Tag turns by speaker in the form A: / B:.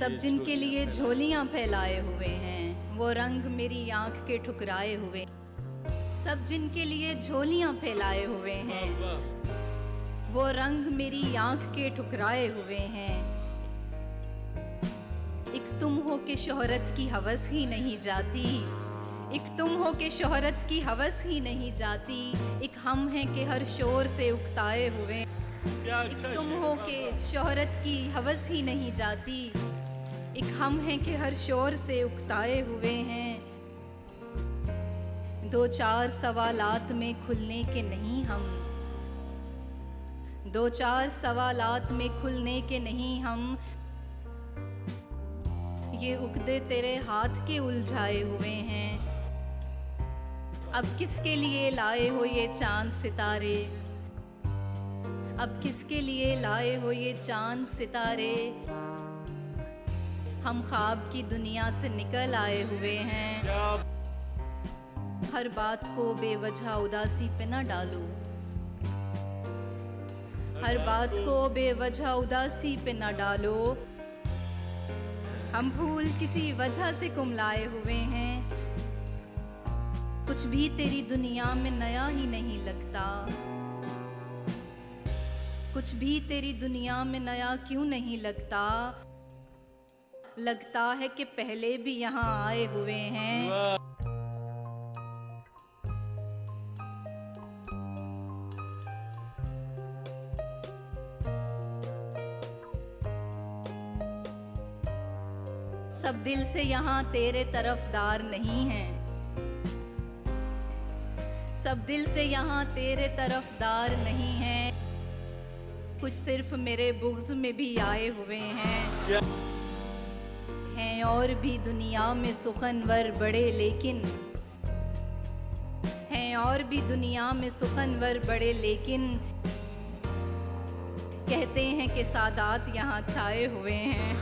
A: सब जिनके लिए झोलियां फैलाए हुए हैं, वो रंग मेरी आंख के ठुकराए हुए। सब जिनके लिए झोलियां फैलाए हुए हैं, वो रंग मेरी आंख के ठुकराए हुए हैं। एक तुम हो के शोहरत की हवस ही नहीं जाती, एक तुम हो के शोहरत की हवस ही नहीं जाती। एक हम हैं कि हर शोर से उकताए हुए। एक तुम हो के शोहरत की हवस ही नहीं जाती, एक हम हैं कि हर शोर से उकताए हुए हैं। दो चार सवालात में खुलने के नहीं हम, दो चार सवालात में खुलने के नहीं हम। ये उकदे तेरे हाथ के उलझाए हुए हैं। अब किसके लिए लाए हो ये चांद सितारे, अब किसके लिए लाए हो ये चांद सितारे। हम ख्वाब की दुनिया से निकल आए हुए हैं। हर बात को बेवजह उदासी पे न डालो, हर बात को बेवजह उदासी पे न डालो। हम फूल किसी वजह से कुमलाए हुए हैं। कुछ भी तेरी दुनिया में नया ही नहीं लगता, कुछ भी तेरी दुनिया में नया क्यों नहीं लगता। लगता है कि पहले भी यहाँ आए हुए हैं। सब दिल से यहाँ तेरे तरफदार नहीं हैं, सब दिल से यहाँ तेरे तरफदार नहीं हैं। कुछ सिर्फ मेरे बुग़्ज़ में भी आए हुए हैं। हैं और भी दुनिया में सुखनवर बड़े, लेकिन हैं और भी दुनिया में सुखनवर बड़े, लेकिन कहते हैं कि सादात यहाँ छाए हुए हैं।